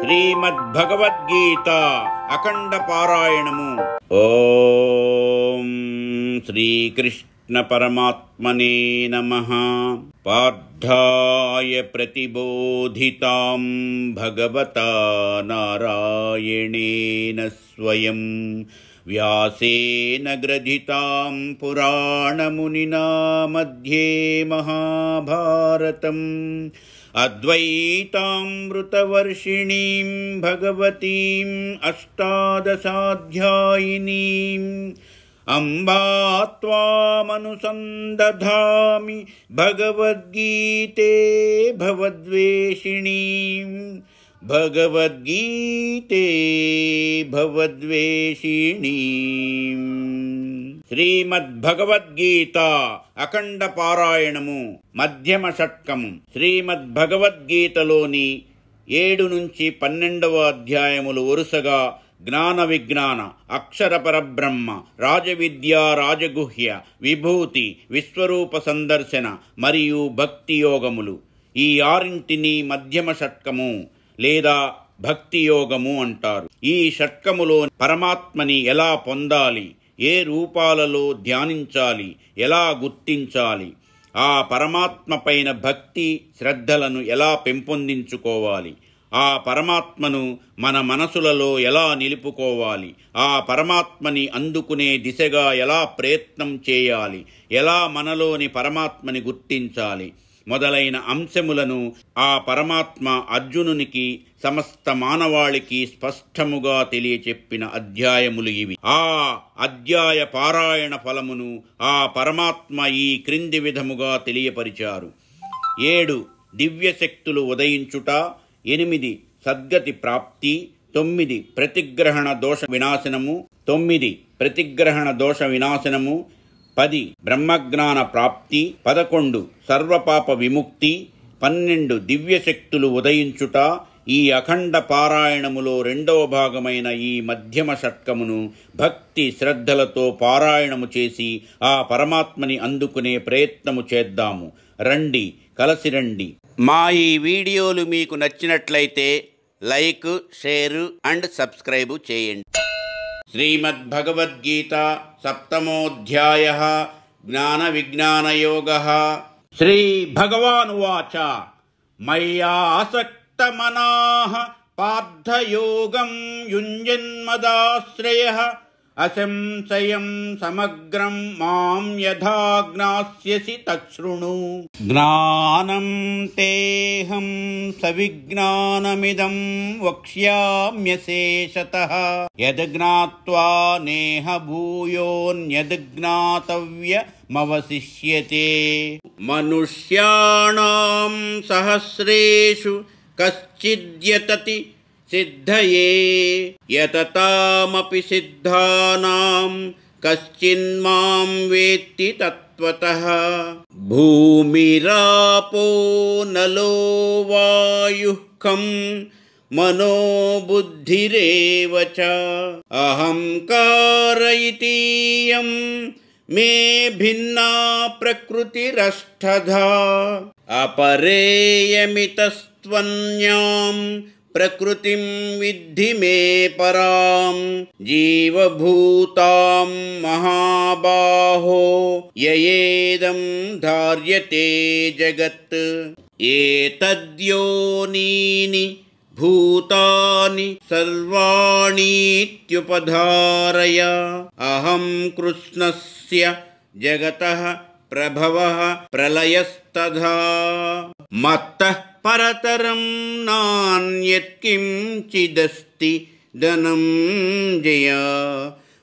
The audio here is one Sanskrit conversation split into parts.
శ్రీమద్భగవద్గీత అఖండ పారాయణము. ఓం శ్రీకృష్ణ పరమాత్మనే నమః. పార్థాయ ప్రతిబోధితాం భగవతా నారాయణేన స్వయం వ్యాసేన గ్రథితాం పురాణమునినా మధ్యే మహాభారతం అద్వైతామృతవర్షిణీం భగవతీం అష్టాదశాధ్యాయినీం అంబా త్వామనుసందధామి భగవద్గీతే భవద్వేషిణీం భగవద్గీతే భవద్వేషిణీం. శ్రీమద్భగవద్గీత అఖండ పారాయణము మధ్యమ షట్కము. శ్రీమద్భగవద్గీతలోని 7 నుంచి 12వ అధ్యాయములు వరుసగా జ్ఞాన విజ్ఞాన, అక్షర పరబ్రహ్మ, రాజవిద్య, రాజగుహ్య, విభూతి, విశ్వరూప సందర్శన మరియు భక్తి యోగములు. ఈ 6ంటిని మధ్యమ షట్కము లేదా భక్తి యోగము అంటారు. ఈ షట్కములో పరమాత్మని ఎలా పొందాలి, ఏ రూపాలలో ధ్యానించాలి, ఎలా గుర్తించాలి, ఆ పరమాత్మ పైన భక్తి శ్రద్ధలను ఎలా పెంపొందించుకోవాలి, ఆ పరమాత్మను మన మనసులలో ఎలా నిలుపుకోవాలి, ఆ పరమాత్మని అందుకునే దిశగా ఎలా ప్రయత్నం చేయాలి, ఎలా మనలోని పరమాత్మని గుర్తించాలి మొదలైన అంశములను ఆ పరమాత్మ అర్జునునికి సమస్త మానవాళికి స్పష్టముగా తెలియచెప్పిన అధ్యాయములు ఇవి. ఆ అధ్యాయ పారాయణ ఫలమును ఆ పరమాత్మ ఈ క్రింది విధముగా తెలియపరిచారు. 7 దివ్యశక్తులు ఉదయించుట, 8 సద్గతి ప్రాప్తి, 9 ప్రతిగ్రహణ దోష వినాశనము, 9 ప్రతిగ్రహణ దోష వినాశనము, 10 బ్రహ్మజ్ఞాన ప్రాప్తి, 11 సర్వపాప విముక్తి, 12 దివ్యశక్తులు ఉదయించుట. ఈ అఖండ పారాయణములో 2వ భాగమైన ఈ మధ్యమ షట్కమును భక్తి శ్రద్ధలతో పారాయణము చేసి ఆ పరమాత్మని అందుకునే ప్రయత్నము చేద్దాము. రండి, కలిసి రండి. మా ఈ వీడియోలు మీకు నచ్చినట్లయితే లైక్, షేర్ అండ్ సబ్స్క్రైబ్ చేయండి. శ్రీమద్భగవద్గీత 7మోऽధ్యాయః జ్ఞాన విజ్ఞానయోగః. శ్రీ భగవానువాచ మయ్యాసక్తమనాః పార్థయోగం యుంజన్మదాశ్రయః అసంశయం సమగ్రం మాం యథా జ్ఞాస్యసి తచ్ఛృణు. జ్ఞానం తేహం సవిజ్ఞానమిదం వక్ష్యామ్యశేషతః యద్ జ్ఞాత్వా నేహ భూయోన్యద్ జ్ఞాతవ్యమవశిష్యతే. మనుష్యాణాం సహస్రేషు కశ్చిద్యతతి సిద్ధయే యతతామపి సిద్ధానాం కశ్చిన్మాం వేత్తి తత్వతః. భూమిరాపో నలో వాయుః ఖం మనో బుద్ధిరేవ చ అహంకార ఇతీయం మే భిన్నా ప్రకృతిరష్ఠధా. అపరేయమితస్త్వన్యాం ప్రకృతిం విద్ధి మే పరాం జీవభూతాం మహాబాహో యయేదం ధార్యతే జగత్. ఏతద్యోనీని భూతాని సర్వాణీత్యుపధారయ అహం కృష్ణస్య జగతః ప్రభవః ప్రళయస్తథా. మత్తః పరతరం నాన్యత్కించిదస్తి ధనంజయ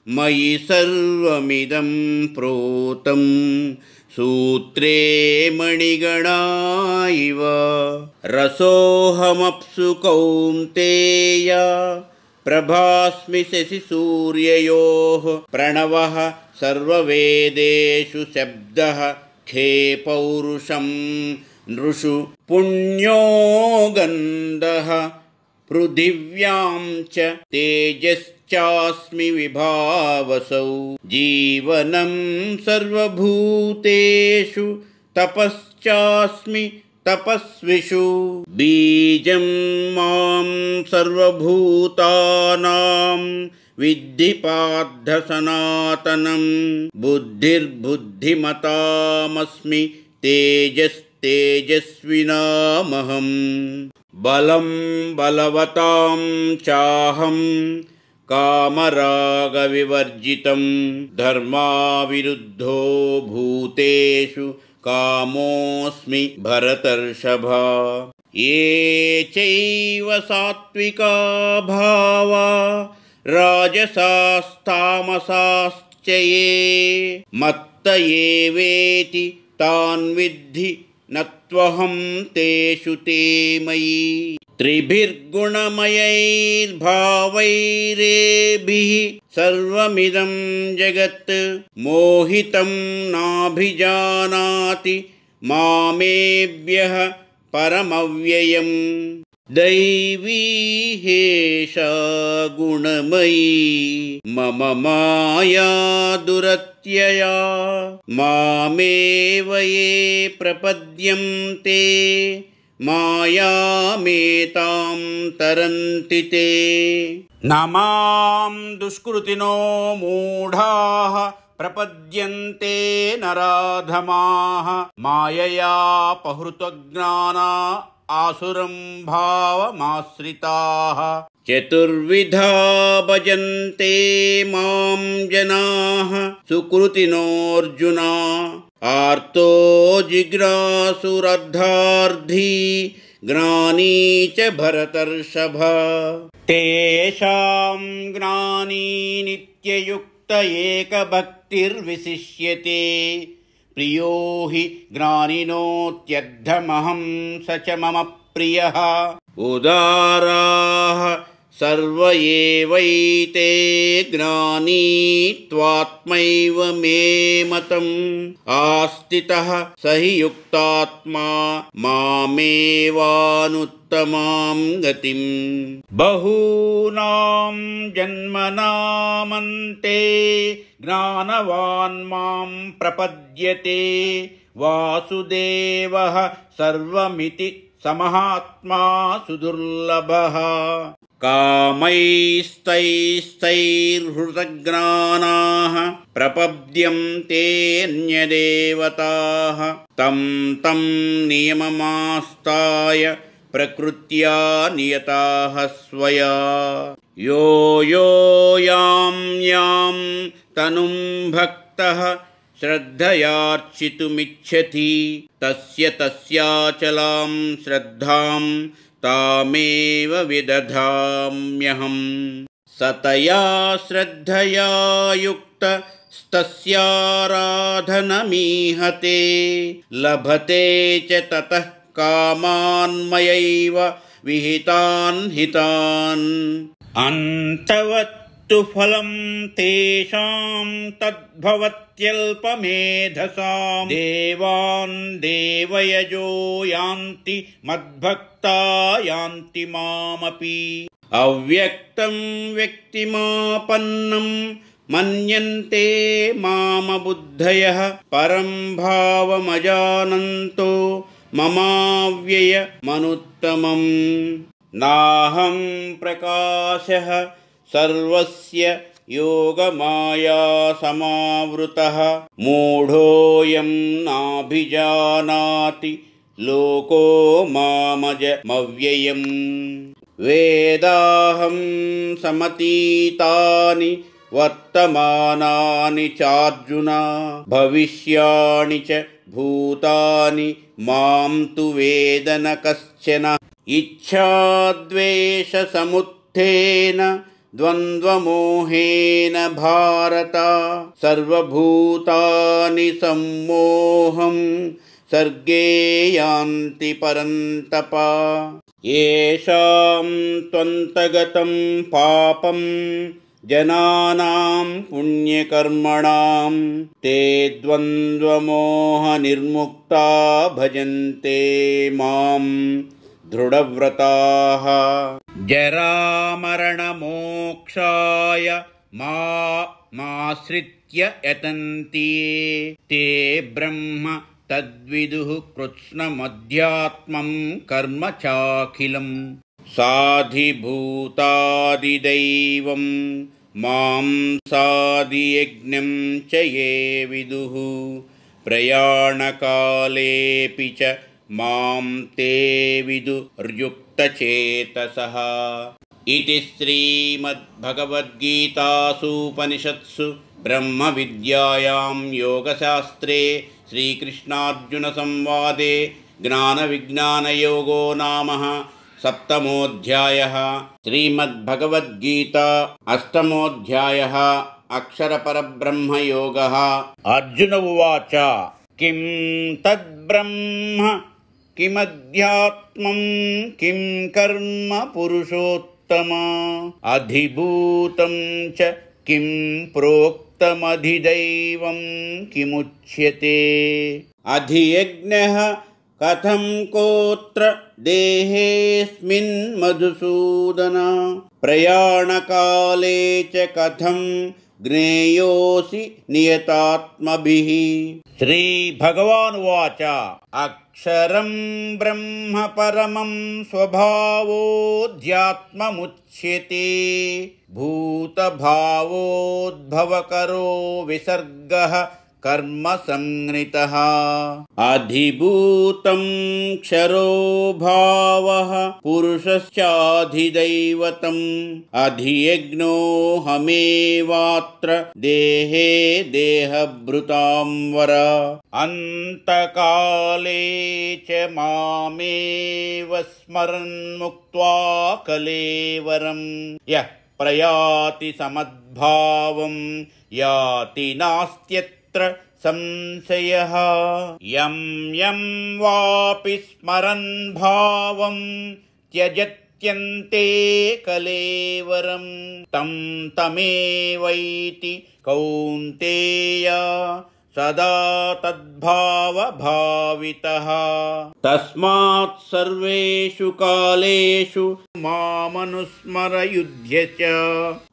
మయి సర్వమిదం ప్రోతం సూత్రే మణిగణా ఇవ. రసోహమప్సు కౌంతేయ ప్రభాస్మి శశి సూర్యయోః ప్రణవః సర్వవేదేషు శబ్దః ఖే పౌరుషం నృషు పుణ్యో గంధః పృథివ్యాం చ తేజశ్చాస్మి విభావసౌ. జీవనం సర్వభూతేషు తపశ్చాస్మి तपस्विषु बीजं मां सर्वभूतानां विद्धि पार्थ सनातनं बुद्धिर्बुद्धिमतामस्मि तेजस्तेजस्विनामहम् बलं बलवतां चाहं कामरागविवर्जितं धर्माविरुद्धो भूतेषु कामोऽस्मि भरतर्षभा ये चैव सात्विका भावा राजसास्तामसाश्च ये मत्त एवेति तान् विद्धि न त्वहं तेषु ते मयि त्रिभिर्गुणमयैर्भावैरेभिः सर्वमिदं जगत् मोहितं नाभिजानाति मामेभ्यः परमव्ययम् दैवी हेषा गुणमयी मम माया दुरत्यया मामेव ये प्रपद्यन्ते मायामेतां तरन्ति ते न मां दुष्कृतिनो मूढाः प्रपद्यन्ते नराधमाः माययापहृतज्ञाना आसुरं भावमाश्रिताः चतुर्विधा भजन्ते मां जनाः सुकृतिनोऽर्जुन आर्तो जिज्ञासुरर्धार्थी ज्ञानी च भरतर्षभ तेषां ज्ञानी नित्ययुक्त एकभक्तिर्विशिष्यते प्रियो हि ज्ञानिनोत्यर्थमहं स च मम प्रियः उदाराः सर्व एवैते ज्ञानी त्वात्मैव मे मतम् आस्थितः स हि युक्तात्मा मामेवानुत्तमां गतिम् बहूनां जन्मनामन्ते ज्ञानवान् मां प्रपद्यते वासुदेवः सर्वमिति समहात्मा सुदुर्लभः कामैस्तैस्तैर्हृतज्ञानाः प्रपद्यन्ते अन्यदेवताः तं तं नियममास्ताय प्रकृत्या नियताः स्वया यो यो यां यां तनुं भक्तः श्रद्धयार्चितुमिच्छति तस्य तस्याचलां श्रद्धां तामेव विदधाम्यहम् सतया श्रद्धया युक्तस्तस्याराधनमीहते लभते च ततः कामान्मयैव विहितान् हितान् अन्तवत्तु फलं तेषां तद्भवत्यल्पमेधसां देवान् देवयजो यान्ति मद्भक्ता यान्ति मामपि अव्यक्तं व्यक्तिमापन्नं मन्यन्ते मामबुद्धयः परं भावमजानन्तो ममाव्ययमनुत्तमम् नाहं प्रकाशः सर्वस्य योगमाया समावृतः मूढोऽयं नाभिजानाति लोको मामजमव्ययम् वेदाहं समतीतानि वर्तमानानि चार्जुन भविष्याणि च भूतानि मां तु वेद न कश्चन इच्छाद्वेषसमुत्थेन द्वन्द्वमोहेन भारत सर्वभूतानि सम्मोहं सर्गे यान्ति परन्तप येषां त्वन्तगतं पापं जनानां पुण्यकर्मणां ते द्वन्द्वमोहनिर्मुक्ता भजन्ते मां दृढव्रताः जरामरणमोक्षाय माश्रित्य यतन्ति ते ब्रह्म तद्विदुः कृत्स्नमध्यात्मं कर्म चाखिलम् साधिभूतादिदैवं मां साधियज्ञं च ये विदुः प्रयाणकालेऽपि च मां ते विदुर्युक्तचेतसः। इति श्रीमद्भगवद्गीतासूपनिषत्सु ब्रह्मविद्यायां योगशास्त्रे श्रीकृष्णार्जुनसंवादे ज्ञानविज्ञानयोगो नाम सप्तमोऽध्यायः। श्रीमद्भगवद्गीता अष्टमोऽध्यायः। अक्षरपरब्रह्मयोगः। अर्जुन उवाच किं तद्ब्रह्म किमध्यात्मं किं कर्म पुरुषोत्तम अधिभूतं च किं प्रोक्तमधिदैवं किमुच्यते अधियज्ञः कथं कोत्र देहेऽस्मिन् मधुसूदन प्रयाणकाले च कथं ज्ञेयोऽसि नियतात्मभिः। श्रीभगवानुवाच अक्षरं ब्रह्म परमं स्वभावोऽध्यात्ममुच्यते भूतभावोद्भवकरो विसर्गः कर्म संज्ञितः अधिभूतं क्षरो भावः पुरुषश्चाधिदैवतम् अधियज्ञोऽहमेवात्र देहे देहभृतां वर अन्तकाले च मामेव स्मरन्मुक्त्वा कलेवरं यः प्रयाति समद्भावं याति नास्त्यत्र संशयः यं यं वापि स्मरन् भावं त्यजत्यन्ते कलेवरं तं तमेवैति कौन्तेय सदा तद्भावभावितः। तस्मात् सर्वेषु कालेषु मामनुस्मर युध्य च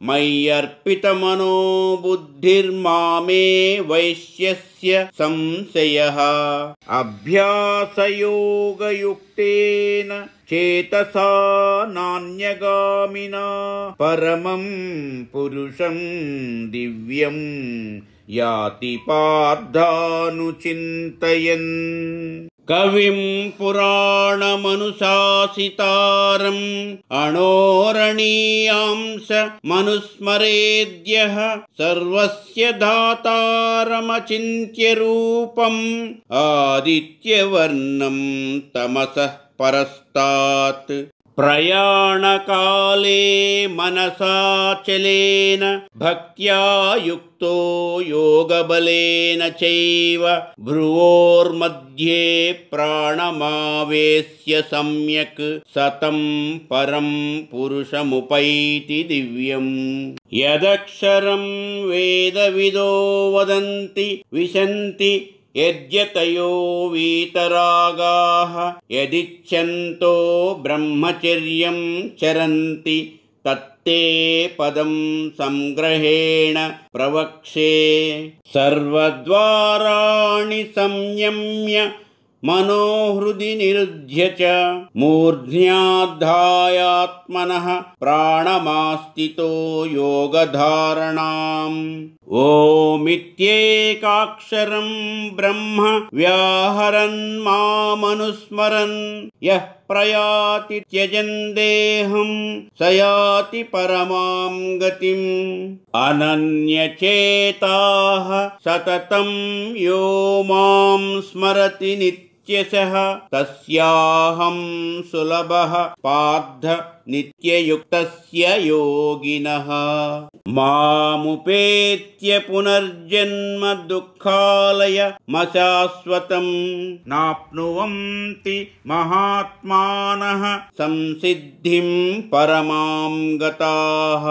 मय्यर्पितमनो बुद्धिर्मामे वैश्यस्य संशयः अभ्यासयोगयुक्तेन चेतसा नान्यगामिना परमं पुरुषं दिव्यं याति पार्थानुचिन्तयन्। कविं पुराणमनुशासितारम् अणोरणीयांस मनुस्मरेद्यः सर्वस्य दातारमचिन्त्य रूपम् आदित्यवर्णं तमसः परस्तात् प्रयाणकाले मनसाचलेन भक्त्या युक्तो योगबलेन चैव भ्रुवोर्मध्ये प्राणमावेश्य सम्यक् सतं परं पुरुषमुपैति दिव्यम्। यदक्षरं वेदविदो वदन्ति विशन्ति यद्यतयो वीतरागाः यदिच्छन्तो ब्रह्मचर्यं चरन्ति तत्ते पदं संग्रहेण प्रवक्षे। सर्वद्वाराणि संयम्य मनोहृदि निरुध्य च मूर्ध्याधायात्मनः प्राणमास्थितो योगधारणाम्। ओमित्येकाक्षरं ब्रह्म व्याहरन् मामनुस्मरन् यः प्रयाति त्यजन् देहं स याति परमां गतिम्। अनन्यचेताः सततं यो मां स्मरति नित्यशः तस्याहं सुलभः पार्थ नित्ययुक्तस्य योगिनः। मामुपेत्य पुनर्जन्म दुःखालयमशाश्वतं नाप्नुवन्ति महात्मानः संसिद्धिं परमां गताः।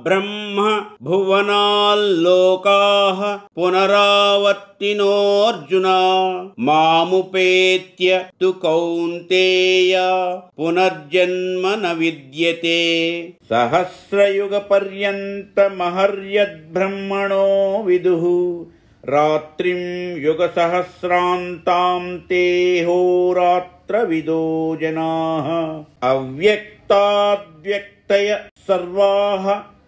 ब्रह्म भुवनाल्लोकाः पुनरावर्तिनोऽर्जुन मामुपेत्य तु कौन्तेय पुनर्जन्म न विद्यते। सहस्रयुगपर्यन्तमहर्यद्ब्रह्मणो विदुः रात्रिं युगसहस्रान्तां ते होरात्रविदो जनाः अव्यक्ताद्व्यक्तय सर्वाः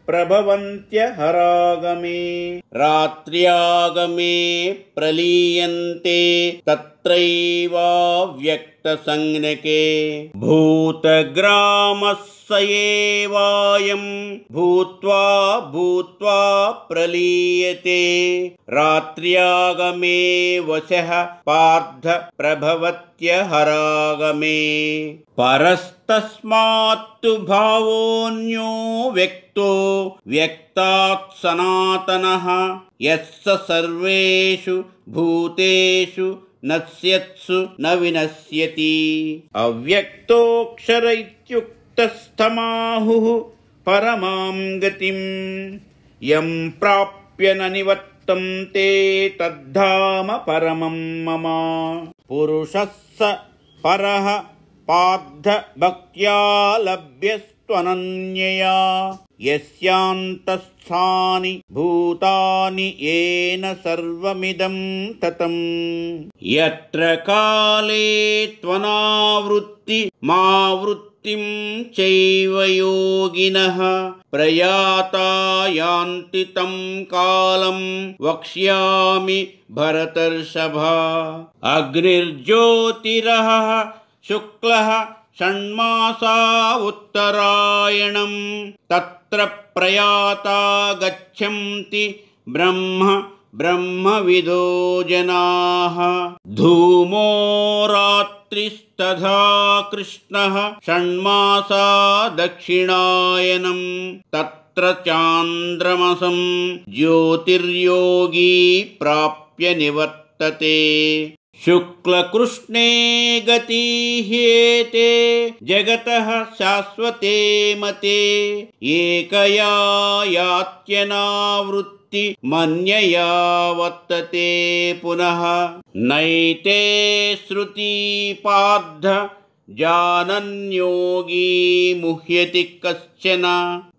प्रभवन्त्यहरागमे रात्र्यागमे प्रलीयन्ते तत्रैवाव्यक्तसंज्ञके भूतग्रामः स एवायं भूत्वा भूत्वा प्रलीयते रात्र्यागमे वशः पार्थ प्रभवत्यहरागमे परस्तस्मात्तु भावोऽन्यो व्यक्तो व्यक्तात् सनातनः यस्य सर्वेषु भूतेषु नश्यत्सु न विनश्यति अव्यक्तोऽक्षर इत्युक्तस्थमाहुः परमां गतिं यं प्राप्य न निवर्तन्ते तद्धाम परमं मम पुरुषः स परः पार्थ भक्त्या लभ्यस्त्वनन्यया यस्यान्तस्थानि भूतानि येन सर्वमिदं ततं यत्र काले त्वनावृत्ति मावृत्तिं चैव योगिनः प्रयाता यान्ति तं कालं वक्ष्यामि भरतर्षभ अग्निर्ज्योतिरः शुक्लः षण्मासा उत्तरायणं तत्र प्रयाता गच्छन्ति ब्रह्मविदो जनाः धूमो रात्रिस्तथा कृष्णः षण्मासा दक्षिणायनं तत्र चान्द्रमसं ज्योतिर्योगी प्राप्य निवर्तते शुक्लकृष्णे गतिह्येते जगतः शाश्वते मते एकया यात्यनावृत्ति मन्यया वर्तते पुनः नैते श्रुति पार्थ जानन्योगी मुह्यति कश्चन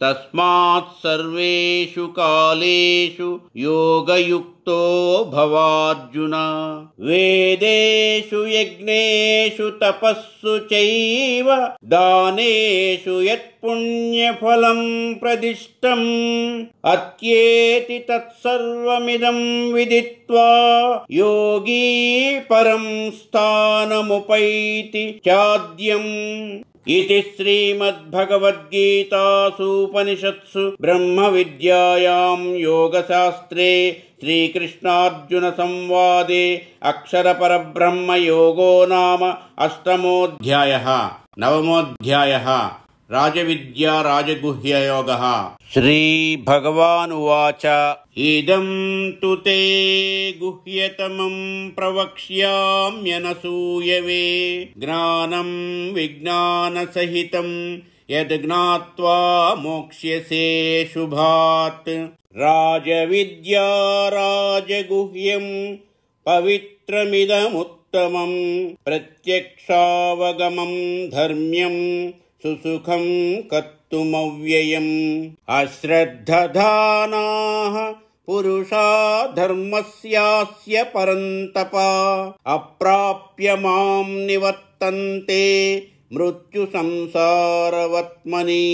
तस्मात् सर्वेषु कालेषु योगयुक्तो भवार्जुन वेदेषु यज्ञेषु तपस्सु चैव दानेषु यत्पुण्यफलं प्रदिष्टम् अत्येति तत्सर्वमिदं विदित्वा योगी परं स्थानमुपैति चाद्यम् इति श्रीमद्भगवद्गीतासूपनिषत्सु ब्रह्मविद्यायां योगशास्त्रे श्रीकृष्णार्जुनसंवादे अक्षरपरब्रह्मयोगो नाम अष्टमोऽध्यायः। नवमोऽध्यायः राजविद्या राजगुह्ययोगः। श्रीभगवानुवाच इदं तु ते गुह्यतमं प्रवक्ष्याम्यनसूयवे ज्ञानं विज्ञानसहितं यद्ज्ञात्वा मोक्ष्यसे शुभात् राजविद्या राजगुह्यं पवित्रमिदमुत्तमं प्रत्यक्षावगमं धर्म्यं सुसुखं कर्तुमव्ययम् अश्रद्धधानाः पुरुषा धर्मस्यास्य परन्तप अप्राप्य मां निवर्तन्ते मृत्युसंसारवत्मनि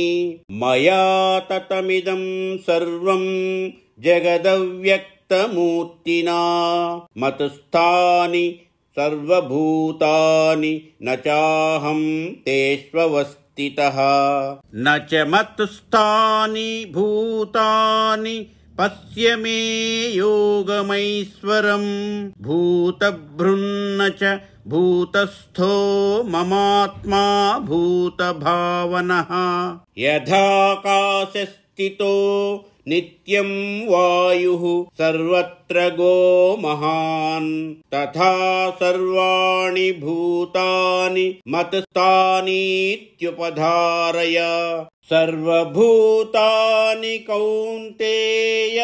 मया ततमिदं सर्वं जगदव्यक्तमूर्तिना मतस्थानि सर्वभूतानि न चाहं तेष्वस्थितः न च मत्स्थानि भूतानि पश्य मे योगमैश्वरम् भूतभृन्न च भूतस्थो ममात्मा भूतभावनः यथाकाशस्थितो नित्यं वायुः सर्वत्र गो महान् तथा सर्वाणि भूतानि मत्स्थानीत्युपधारय सर्वभूतानि कौन्तेय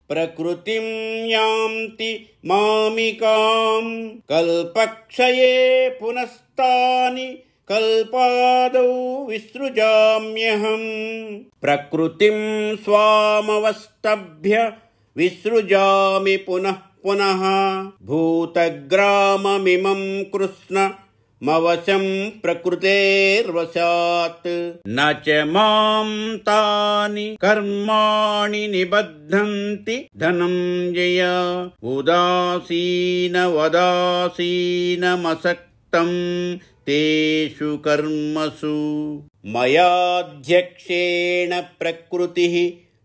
प्रकृतिं यान्ति मामिकां कल्पक्षये पुनस्तानि कल्पादौ विसृजाम्यहम् प्रकृतिं स्वामवस्तभ्य विसृजामि पुनः पुनः भूतग्राममिमं कृष्णमवशं प्रकृतेर्वशात् न च मां तानि कर्माणि निबध्नन्ति धनञ्जय उदासीनवदासीनमसक्तं तेषु कर्मसु मयाध्यक्षेण प्रकृतिः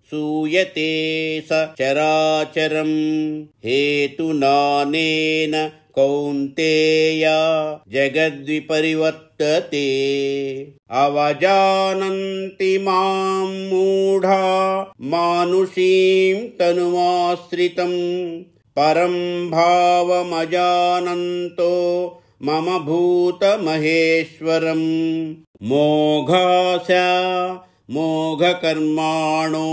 सूयते सचराचरम् हेतुनानेन कौन्तेय जगद्विपरिवर्तते अवजानन्ति मां मूढा मानुषीं तनुमाश्रितं परं भावमजानन्तो मम भूतमहेश्वरम् मोघास्य मोघकर्माणो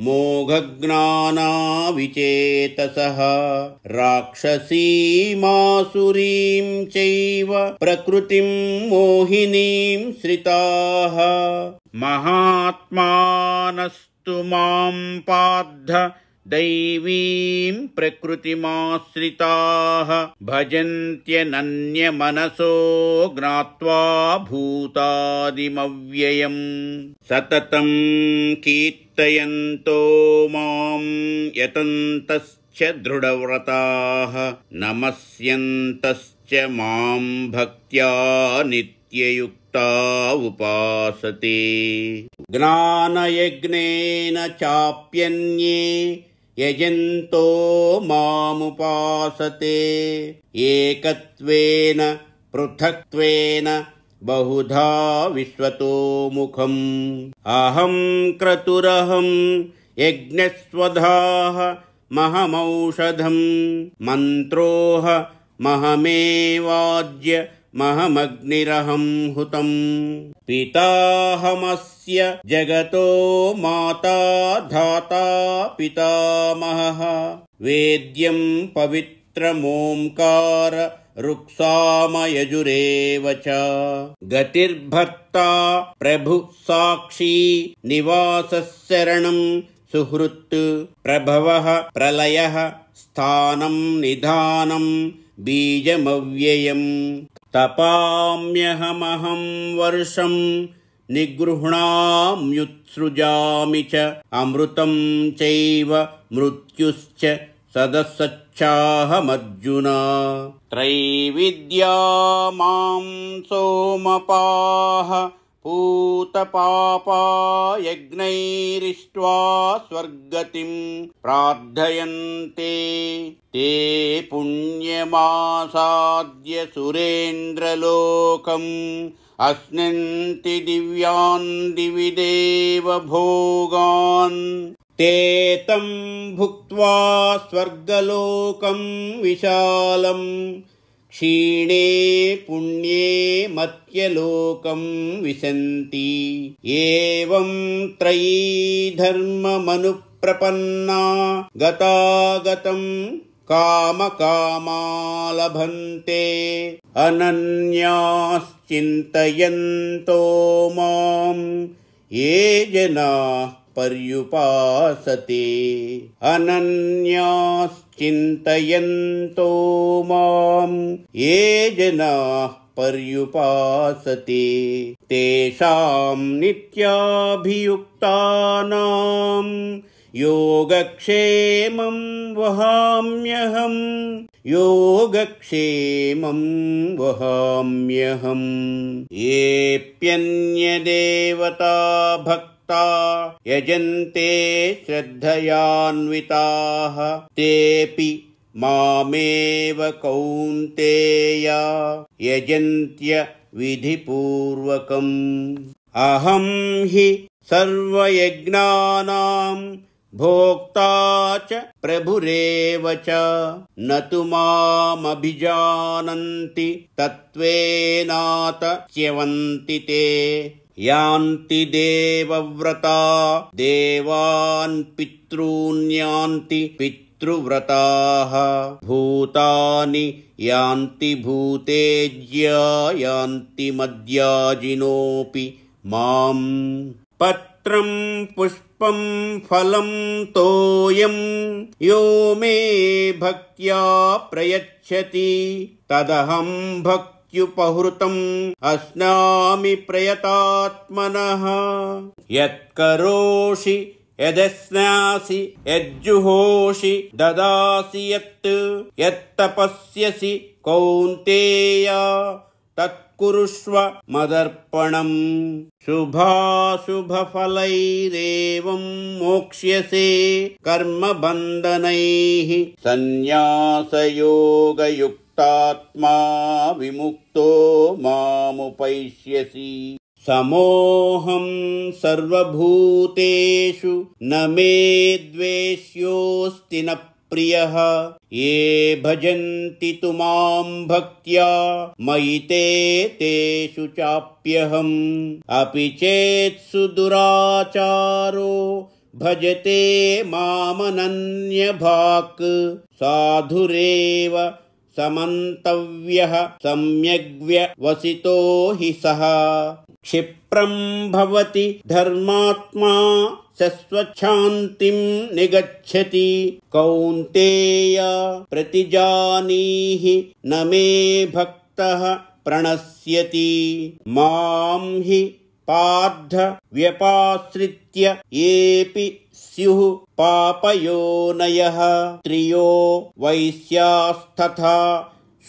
मोघज्ञानाविचेतसः राक्षसीमासुरीं चैव प्रकृतिं मोहिनीं श्रिताः महात्मानस्तु मां पार्थ दैवीं प्रकृतिमाश्रिताः भजन्त्यनन्यमनसो ज्ञात्वा भूतादिमव्ययम् सततं कीर्तयन्तो मां यतन्तश्च दृढव्रताः नमस्यन्तश्च मां भक्त्या नित्ययुक्ता उपासते ज्ञानयज्ञेन चाप्यन्ये यजन्तो मामुपासते एकत्वेन पृथक्त्वेन बहुधा विश्वतो मुखम् अहं क्रतुरहं यज्ञस्वधाः महमौषधं मन्त्रोह महमेवाज्य महमग्निरहं हुतं पिताहमस्य जगतो माता धाता पितामहः वेद्यं पवित्रमोंकार रुक्सामयजुरेव च गतिर्भर्ता प्रभुः साक्षी निवासः शरणं सुहृत् प्रभवः प्रलयः स्थानं निधानं बीजमव्ययम् तपाम्यहमहं वर्षं निगृह्णाम्युत्सृजामि च अमृतं चैव मृत्युश्च सदसच्चाहमर्जुन त्रैविद्या मां सोमपाः पूतपापा यज्ञैरिष्ट्वा स्वर्गतिं प्रार्थयन्ते ते पुण्यमासाद्य सुरेन्द्रलोकम् अश्नन्ति दिव्यान् दिवि देव भोगान् ते तं भुक्त्वा स्वर्गलोकं विशालं क्षीणे पुण्ये मत्यलोकं विशन्ति एवं त्रयी धर्ममनुप्रपन्ना गतागतं कामकामा लभन्ते अनन्याश्चिन्तयन्तो मां ये जनाः पर्युपासते अनन्याश्चिन्तयन्तो मां ये जनाः पर्युपासते तेषां नित्याभियुक्तानां योगक्षेमं वहाम्यहम् योगक्षेमं वहाम्यहम् येऽप्यन्यदेवता भक्ता यजन्ते श्रद्धयान्विताः तेऽपि मामेव कौन्तेय यजन्त्य विधिपूर्वकम् अहं हि सर्वयज्ञानां भोक्ता च प्रभुरेव च न तु मामभिजानन्ति तत्त्वेनात च्यवन्ति ते यान्ति देवव्रता देवान् पितॄन् यान्ति पितृव्रताः भूतानि यान्ति भूतेज्या यान्ति मद्याजिनोऽपि माम् पत्रं पुष्पं फलं तोयं यो मे भक्त्या प्रयच्छति तदहं भक्त्युपहृतम् अस्नामि प्रयतात्मनः। यत्करोषि यदस्नासि यज्जुहोषि ददासि यत्तपस्यसि कौन्तेय तत्कुरुष्व मदर्पणम्। शुभाशुभफलैरेवं मोक्ष्यसे कर्मबन्धनैः सन्न्यासयोगयुक्तात्मा विमुक्तो मामुपैष्यसि। समोऽहं सर्वभूतेषु न मे द्वेष्योऽस्ति न प्रियः। ये भजन्ति तु मां भक्त्या मयि ते तेषु चाप्यहम्। अपि चेत्सु दुराचारो भजते मामनन्यभाक् साधुरेव समन्तव्यः सम्यग्व्यवसितो हि सः। क्षिप्रं भवति धर्मात्मा शश्वच्छान्तिं निगच्छति कौन्तेय प्रतिजानीहि न मे भक्तः प्रणश्यति। मां हि पार्थ व्यपाश्रित्य येऽपि स्युः पापयोनयः। स्त्रियो वैश्यास्तथा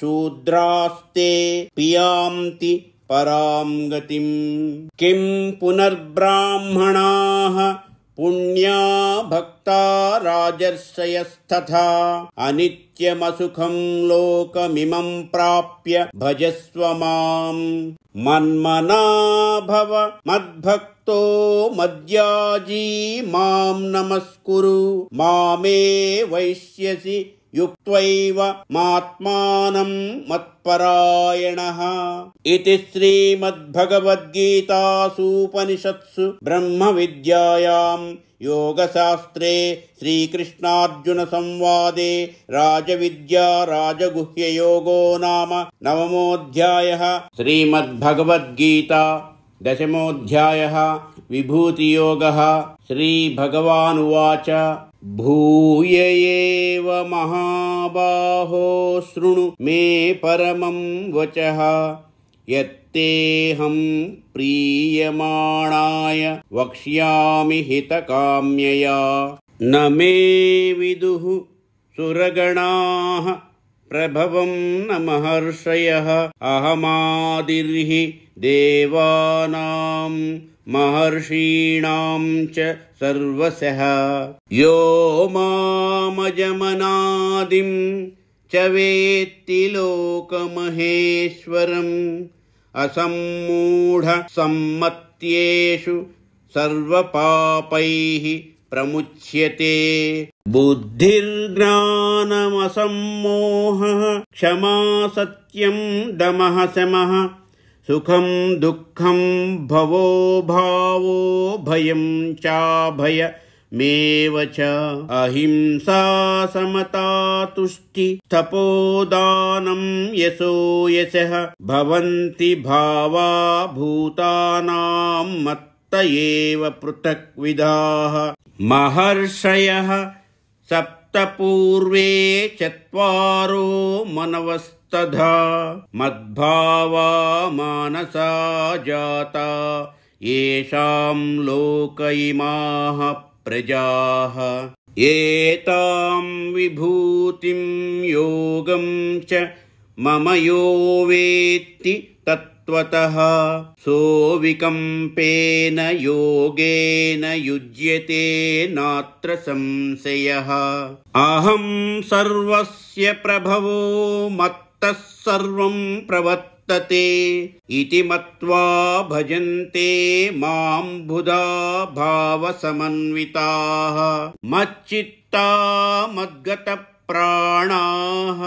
शूद्रास्ते पियान्ति परां गतिम्। किं पुनर्ब्राह्मणाः पुण्या भक्ता राजर्षयस्तथा अनित्यमसुखं लोकमिमं प्राप्य भजस्व माम्। मन्मना भव मद्भक्तो मद्याजी मां नमस्कुरु मामे वैष्यसि युक्त्वैव मात्मानं मत्परायणः। इति श्रीमद्भगवद्गीतासूपनिषत्सु ब्रह्मविद्यायां योगशास्त्रे श्रीकृष्णार्जुनसंवादे राजविद्या राजगुह्ययोगो नाम 9मोऽध्यायः। श्रीमद्भगवद्गीता 10मोऽध्यायः विभूतियोगः। श्रीभगवानुवाच भूय एव महाबाहो शृणु मे परमं वचः यत्तेऽहं प्रीयमाणाय वक्ष्यामि हितकाम्यया। न मे विदुः सुरगणाः प्रभवं न महर्षयः अहमादिर्हि देवानां महर्षीणां च सर्वशः। यो मामजमनादिं च वेत्ति लोकमहेश्वरम् असम्मूढ सम्मत्येषु सर्वपापैः प्रमुच्यते। बुद्धिर्ज्ञानमसम्मोहः क्षमा सत्यं दमः शमः सुखं दुःखं भवो भावो भयं चाभयमेव च। अहिंसा समता तुष्टि तपोदानं यशो यशः भवन्ति भावा भूतानां मत्त एव पृथक्विधाः। महर्षयः सप्त पूर्वे चत्वारो मनवस्तथा मद्भावा मानसा जाता येषां लोक इमाः प्रजाः। एतां विभूतिं योगं च मम यो वेत्ति तत्त्वतः सोऽविकम्पेन योगेन युज्यते नात्र संशयः। अहं सर्वस्य प्रभवो मत्तः सर्वं प्रवर्तते इति मत्वा भजन्ते मां बुधा भावसमन्विताः। मच्चित्ता मद्गतप्राणाः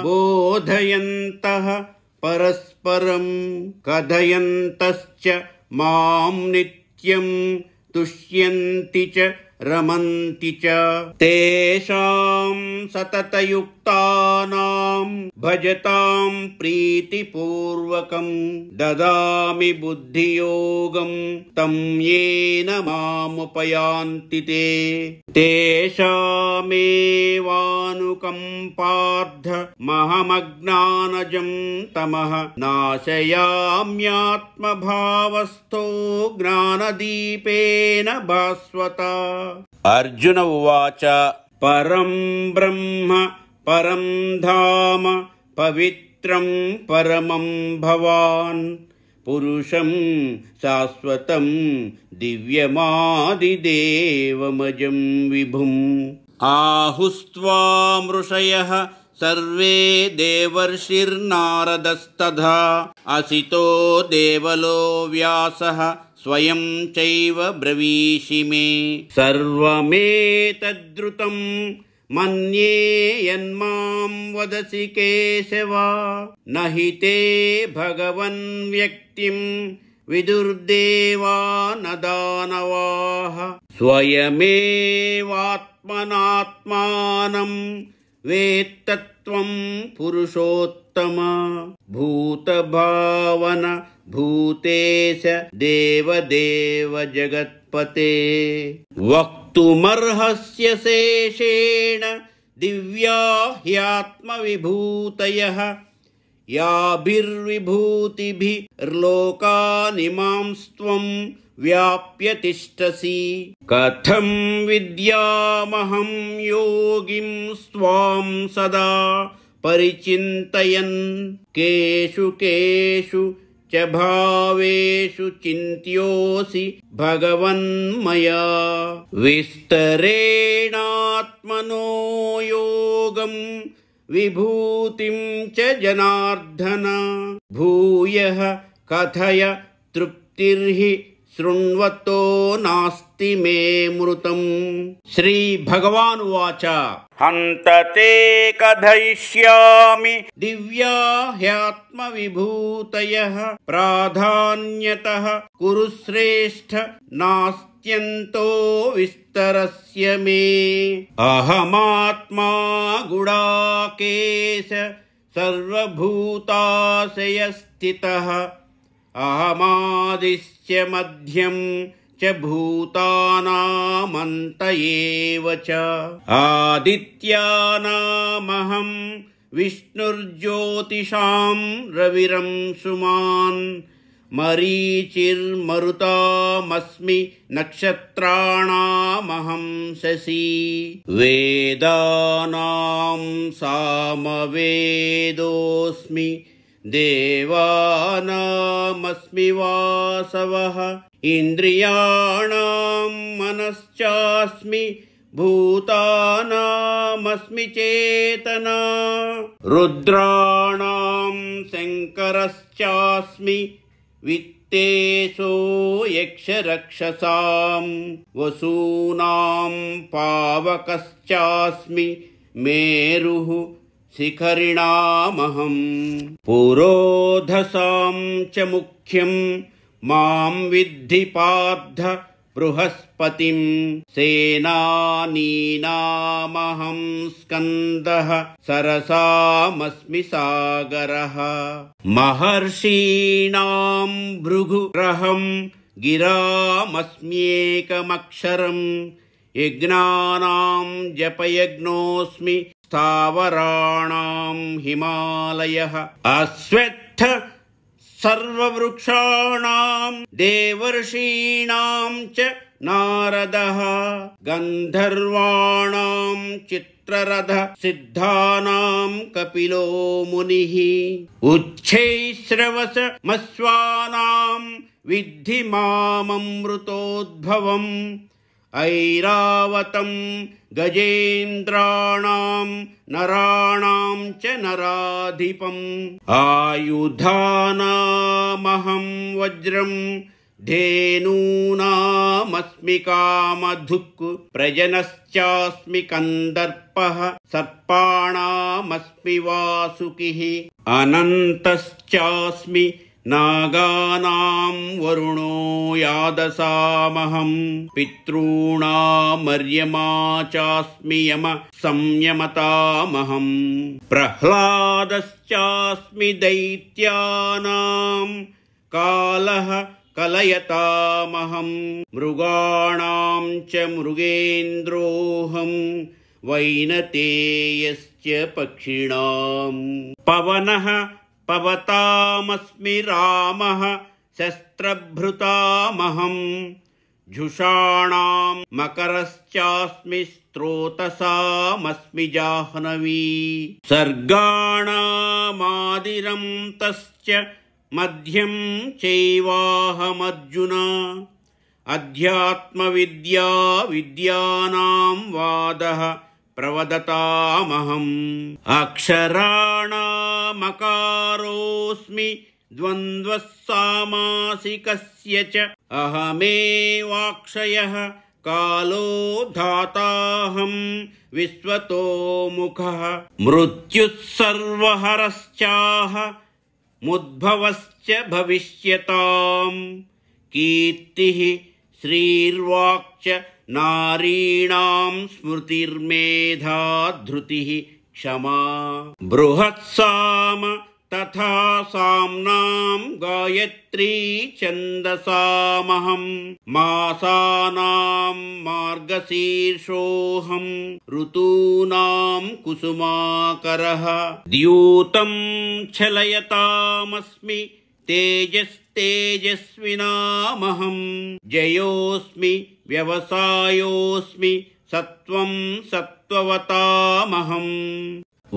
बोधयन्तः परस्परं कथयन्तश्च मां नित्यं तुष्यन्ति च रमन्ति च। तेषां सततयुक्तानां युक्तानां भजतां प्रीतिपूर्वकं ददामि बुद्धियोगं तं येन मामुपयान्ति ते तेषामेवानुकम्पार्थ महमज्ञानजं तमः नाशयाम्यात्मभावस्थो ज्ञानदीपेन भास्वता। अर्जुन उवाच परं ब्रह्म परं धाम पवित्रं परमं भवान् पुरुषं शाश्वतं दिव्यमादिदेवमजं विभुम् आहुस्त्वामृषयः सर्वे देवर्षिर्नारदस्तथा असितो देवलो व्यासः स्वयं चैव ब्रवीषि मे सर्वमेतद्रुतं मन्ये यन्मां वदसि केशव न हि ते भगवन् व्यक्तिं विदुर्देवा न दानवाः स्वयमेवात्मनात्मानं वेत्तत्वं पुरुषोत्तम भूतभावन भूतेश देवदेव जगत्पते वक्तुमर्हस्य शेषेण दिव्या ह्यात्मविभूतयः याभिर्विभूतिभिर्लोकानिमांस्त्वं व्याप्य तिष्ठसि कथं विद्यामहं योगिं स्वां सदा परिचिन्तयन् केषु केषु च भावेषु चिन्त्योऽसि भगवन्मया विस्तरेणात्मनो योगं विभूतिं च जनार्दन भूयः कथय तृप्तिर्हि शृण्वतो नास्ति मे मृतम्। श्री भगवान् उवाच हन्त ते कथयिष्यामि दिव्या ह्यात्मविभूतयः प्राधान्यतः कुरु श्रेष्ठ नास्त्यन्तो विस्तरस्य मे अहमात्मा गुडाकेश सर्वभूताशयस्थितः अहमादिश्च मध्यं च भूतानामन्त एव च आदित्यानामहं विष्णुर्ज्योतिषां रविरंशुमान् मरीचिर्मरुतामस्मि नक्षत्राणामहं शशी वेदानां सामवेदोऽस्मि देवानामस्मि वासवः इन्द्रियाणां मनश्चास्मि भूतानामस्मि चेतना रुद्राणां शङ्करश्चास्मि वित्तेषो यक्षरक्षसां वसूनां पावकश्चास्मि मेरुः शिखरिणामहं पुरोधसां च मुख्यं मां विद्धि पार्थ बृहस्पतिं सेनानीनामहं स्कन्दः सरसामस्मि सागरः महर्षीणां भृगुरहं गिरामस्म्येकमक्षरं यज्ञानां जपयज्ञोऽस्मि स्थावराणां हिमालयः अश्वत्थ सर्ववृक्षाणां देवर्षीणां च नारदः गन्धर्वाणां चित्ररथ सिद्धानां कपिलो मुनिः उच्छैश्रवसमश्वानां विद्धि माममृतोद्भवम् ऐरावतं गजेन्द्राणां नराणां च नराधिपम् आयुधानामहं वज्रं धेनूनामस्मि कामधुक् प्रजनश्चास्मि कन्दर्पः सर्पाणामस्मि वासुकिः अनन्तश्चास्मि नागानां वरुणो यादसामहं पितॄणामर्यमा चास्मि यम संयमतामहं प्रह्लादश्चास्मि दैत्यानां कालः कलयतामहं मृगाणां च मृगेन्द्रोऽहं वैनतेयश्च पक्षिणां पवनः पवतामस्मि रामः शस्त्रभृतामहं झुषाणां मकरश्चास्मि स्रोतसामस्मि जाह्नवी सर्गाणामादिरं तश्च मध्यं चैवाहमर्जुन अध्यात्मविद्या विद्यानां वादः प्रवदतामहम् अक्षराणामकारोऽस्मि द्वन्द्वः सामासिकस्य च अहमेवाक्षयः कालो धाताहं विश्वतोमुखः मृत्युः सर्वहरश्चाह मुद्भवश्च भविष्यताम् कीर्तिः श्रीर्वाक्च नारीणां स्मृतिर्मेधा धृतिः क्षमा बृहत्साम तथा साम्नां गायत्री छन्दसामहं मासानां मार्गशीर्षोऽहं ऋतूनां कुसुमाकरः द्यूतं छलयतामस्मि तेजस्तेजस्विनामहं जयोऽस्मि व्यवसायोऽस्मि सत्वं सत्त्ववतामहं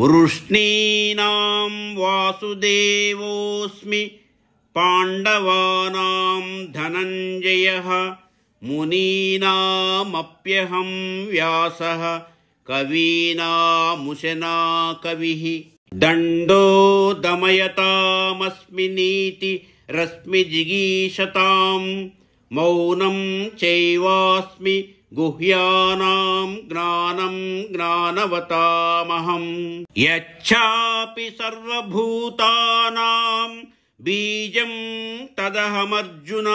वृष्णीनां वासुदेवोऽस्मि पाण्डवानां धनञ्जयः मुनीनामप्यहं व्यासः कवीनामुशना कविः दण्डो दमयतामस्मि नीति रश्मिजिगीषतां मौनं चैवास्मि गुह्यानां ज्ञानं ज्ञानवतामहं यच्छापि सर्वभूतानां बीजं तदहमर्जुन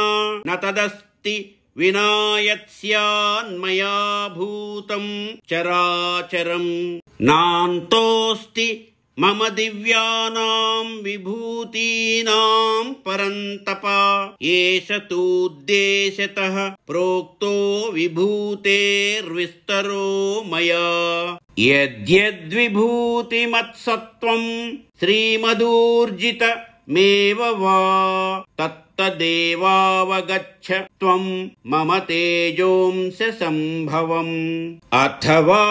न तदस्ति विना यत्स्यान्मया भूतं चराचरं नान्तोऽस्ति मम दिव्यानां विभूतीनां परन्तप एष तूद्देशतः प्रोक्तो विभूतेर्विस्तरो मया यद्यद्विभूतिमत्सत्त्वं श्रीमदूर्जितमेव वा तत्तदेवावगच्छ त्वं मम तेजोंस संभवम् अथवा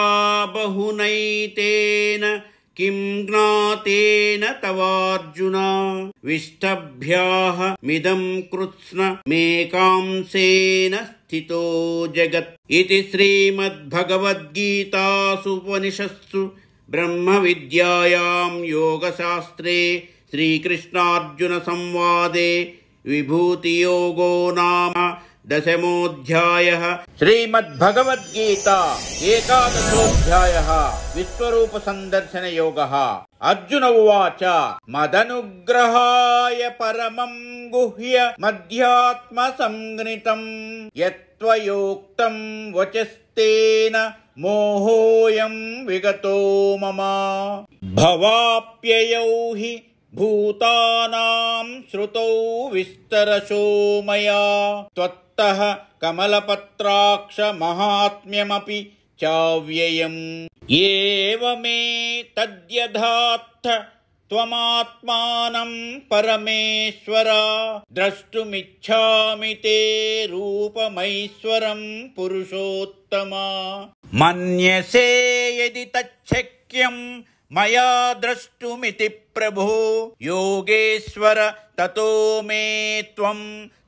बहुनैतेन किं ज्ञातेन तवार्जुन विष्टभ्याः मिदं कृत्स्नमेकांसेन स्थितो जगत् इति श्रीमद्भगवद्गीतासूपनिषत्सु ब्रह्मविद्यायां योगशास्त्रे श्रीकृष्णार्जुन संवादे विभूतियोगो नाम 10मोऽध्यायः श्रीमद्भगवद्गीता 11 विश्वरूप संदर्शन योगः अर्जुन उवाच मदनुग्रहाय परमं गुह्य मध्यात्म संज्ञितं यत्त्वयोक्तं वचस्तेन मोहोऽयं विगतो मम भवाप्ययौ हि भूतानां श्रुतौ विस्तरशो मया त्वत्तः कमलपत्राक्ष महात्म्यमपि चाव्ययम् एवमे तद्यथार्थ त्वमात्मानं परमेश्वर द्रष्टुमिच्छामि ते रूपमैश्वरं पुरुषोत्तम मन्यसे यदि तच्छक्यं मया द्रष्टुमिति प्रभो योगेश्वर ततो मे त्वं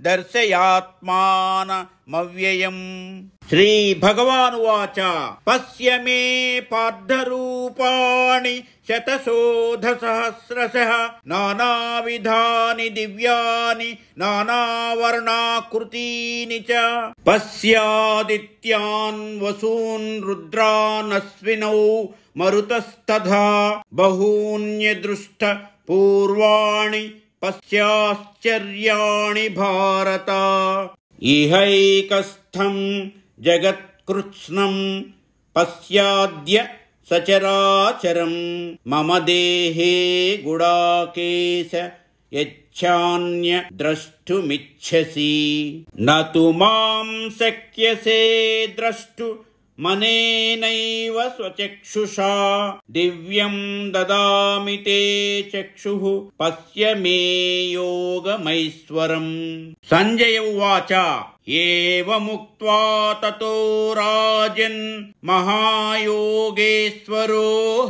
दर्शयात्मानमव्ययम् श्री भगवानुवाच पश्य मे पार्थरूपाणि शतशोधसहस्रशः नानाविधानि दिव्यानि नानावर्णाकृतीनि च पश्यादित्यान् वसून् रुद्रान् अश्विनौ मरुतस्तथा बहून्यदृष्ट पूर्वाणि पश्याश्चर्याणि भारत। इहैकस्थं जगत्कृत्स्नं पश्याद्य सचराचरं मम देहे गुडाकेश यच्छान्य द्रष्टुमिच्छसि। न तु मां शक्यसे द्रष्टु मनेनैव स्वचक्षुषा दिव्यं ददामि ते चक्षुः पश्य मे योगमैश्वरम्। संजय उवाच एवमुक्त्वा ततो राजन् महायोगेश्वरो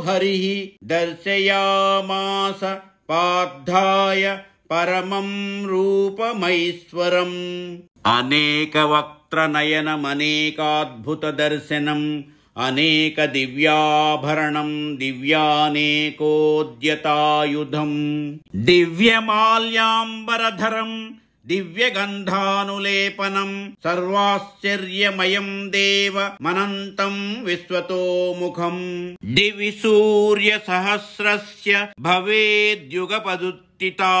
हरिः दर्शयामास पार्थाय परमं रूपमैश्वरम्। अनेकवक्त्रनयनमनेकाद्भुतदर्शनम् अनेकदिव्याभरणं दिव्यानेकोद्यतायुधम् दिव्यमाल्याम्बरधरं दिव्यगन्धानुलेपनं सर्वाश्चर्यमयं देवमनन्तं विश्वतोमुखम्। दिवि सूर्यसहस्रस्य भवेद्युगपदुत्थिता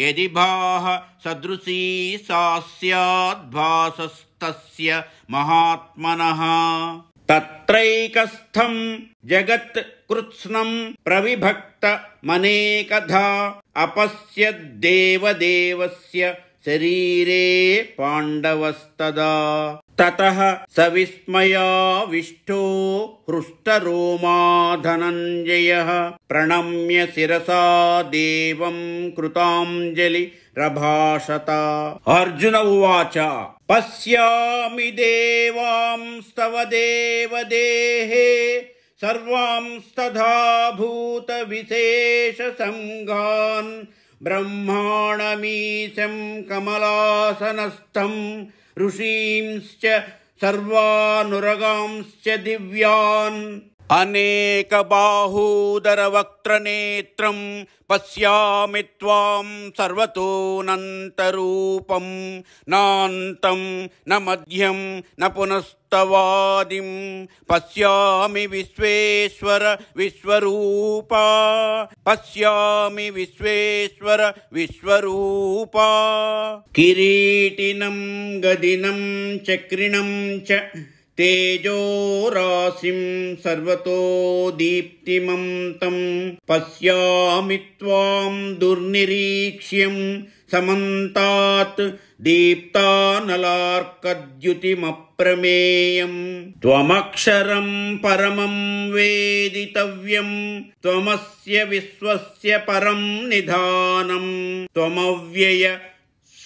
यदि भाः सदृशी सा स्याद्भासस्तस्य महात्मनः। तत्रैकस्थं जगत्कृत्स्नं प्रविभक्तमनेकधा अपश्यद्देवदेवस्य शरीरे पाण्डवस्तदा। ततः सविस्मयाविष्टो हृष्टरोमा धनञ्जयः प्रणम्य शिरसा देवं कृताञ्जलिरभाषत। अर्जुन उवाच पश्यामि देवांस्तव देवदेहे सर्वांस्तथा भूतविशेषसङ्घान् ब्रह्माणमीशं कमलासनस्थं ऋषींश्च सर्वानुरगांश्च दिव्यान्। अनेकबाहूदरवक्त्रनेत्रं पश्यामि त्वां सर्वतोऽनन्तरूपं नान्तं न मध्यं न पुनस्तवादिं पश्यामि विश्वेश्वर विश्वरूपा पश्यामि विश्वेश्वर विश्वरूपा। किरीटिनं गदिनं चक्रिणं च तेजोराशिं सर्वतो दीप्तिमन्तं पश्यामि त्वां दुर्निरीक्ष्यं समन्तात् दीप्तानलार्कद्युतिमप्रमेयम्। त्वमक्षरं परमं वेदितव्यं त्वमस्य विश्वस्य परं निधानं त्वमव्यय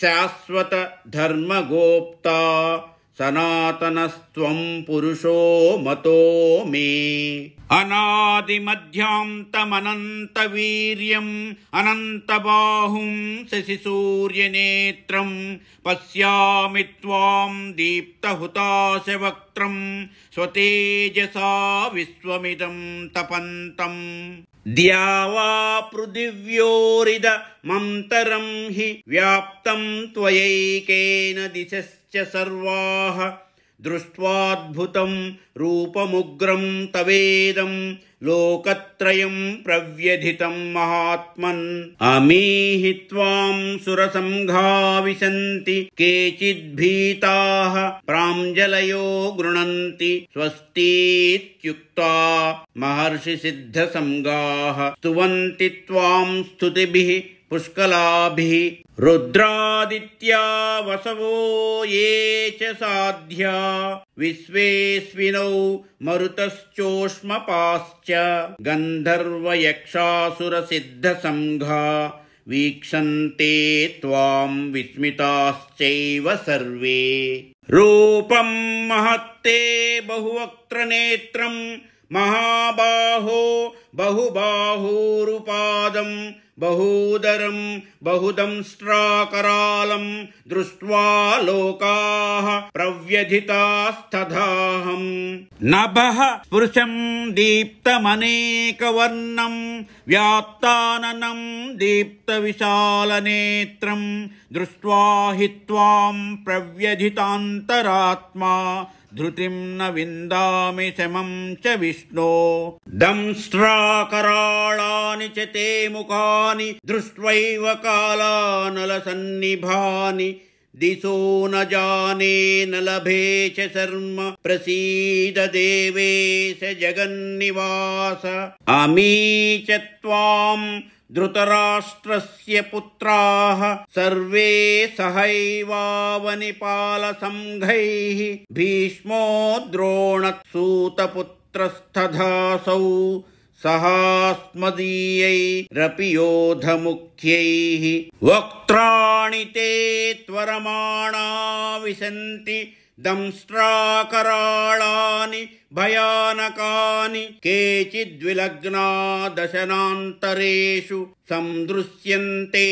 शाश्वत धर्मगोप्ता सनातनस्त्वं पुरुषो मतो मे। अनादिमध्यान्तमनन्तवीर्यम् अनन्तबाहुं शशिसूर्यनेत्रं पश्यामि त्वां दीप्तहुताशवक्त्रं स्वतेजसा विश्वमिदं तपन्तम्। द्यावा पृथिव्योरिदमन्तरं हि व्याप्तं त्वयैकेन दिशश्च सर्वाः दृष्ट्वाद्भुतं रूपमुग्रं तवेदं लोकत्रयं प्रव्यथितं महात्मन्। अमीहि त्वां सुरसङ्घा विशन्ति केचिद्भीताः प्राञ्जलयो गृह्णन्ति स्वस्तीत्युक्त्वा महर्षिसिद्धसङ्घाः स्तुवन्ति त्वां स्तुतिभिः पुष्कलाभिः। रुद्रादित्या वसवो ये च साध्या विश्वेस्विनौ मरुतश्चोष्मपाश्च गन्धर्वयक्षासुरसिद्धसङ्घा वीक्षन्ते त्वां विस्मिताश्चैव सर्वे। रूपं महत्ते बहुवक्त्रनेत्रं महाबाहो बहुबाहूरुपादं बहूदरं बहुदंष्ट्राकरालं दृष्ट्वा लोकाः प्रव्यथितास्तथाहम्। नभः स्पृशं दीप्तमनेकवर्णं व्याप्ताननं दीप्तविशालनेत्रं दृष्ट्वा हि त्वां प्रव्यथितान्तरात्मा धृतिं न विन्दामि शमं च विष्णो दंष्ट्राकराळानि च ते मुखानि दृष्ट्वैव कालानलसन्निभानि दिशो न जाने न लभे च शर्म प्रसीद देवेश जगन्निवास अमी च त्वां धृतराष्ट्रस्य पुत्राः सर्वे सहैवावनिपालसंघैः भीष्मो द्रोणसूतपुत्रस्तथासौ सहास्मदीयैरपि योधमुख्यैः वक्त्राणि ते त्वरमाणा विशन्ति दंष्ट्राकराळानि भयानकानि केचिद्विलग्ना दशनान्तरेषु संदृश्यन्ते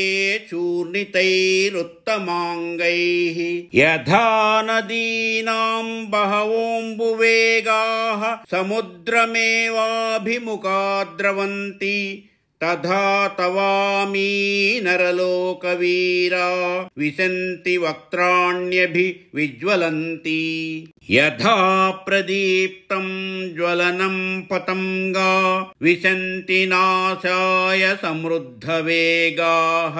चूर्णितैरुत्तमाङ्गैः यथा नदीनां बहवोऽम्बुवेगाः समुद्रमेवाभिमुखा द्रवन्ति तथा तवामी नरलोकवीरा विशन्ति वक्त्राण्यभिविज्वलन्ति यथा प्रदीप्तं ज्वलनं पतङ्गा विशन्ति नाशाय समृद्धवेगाः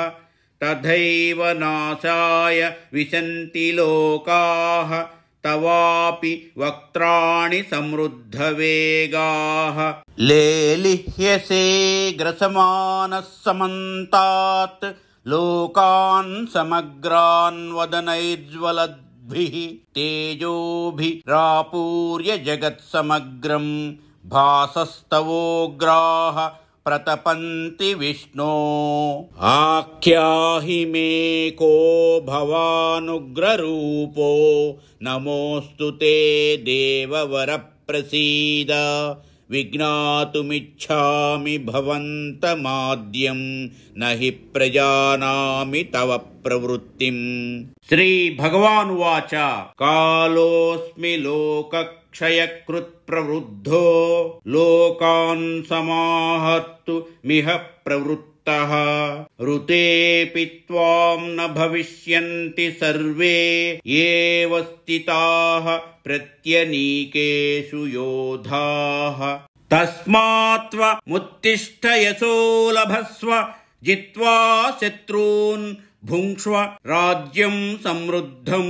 तथैव नाशाय विशन्ति लोकाः तवापि वक्त्राणि समृद्धवेगाः लेलिह्यसे ग्रसमानः समन्तात् लोकान् समग्रान् वदनैर्ज्वलद्भिः तेजोभिरापूर्य जगत्समग्रं भासस्तवोग्राः प्रतपन्ति विष्णो आख्याहि मे को भवानुग्ररूपो नमोऽस्तु ते देववर प्रसीद विज्ञातुमिच्छामि भवन्तमाद्यं न हि प्रजानामि तव प्रवृत्तिम्। श्री भगवानुवाच कालोऽस्मि लोकक्षयकृत् प्रवृद्धो लोकान् समाहर्तु मिह प्रवृत्तः ऋतेऽपि त्वां न भविष्यन्ति सर्वे एव स्थिताः प्रत्यनीकेषु योधाः तस्मात्त्वमुत्तिष्ठ यशो लभस्व जित्वा शत्रून् भुङ्क्ष्व राज्यं समृद्धं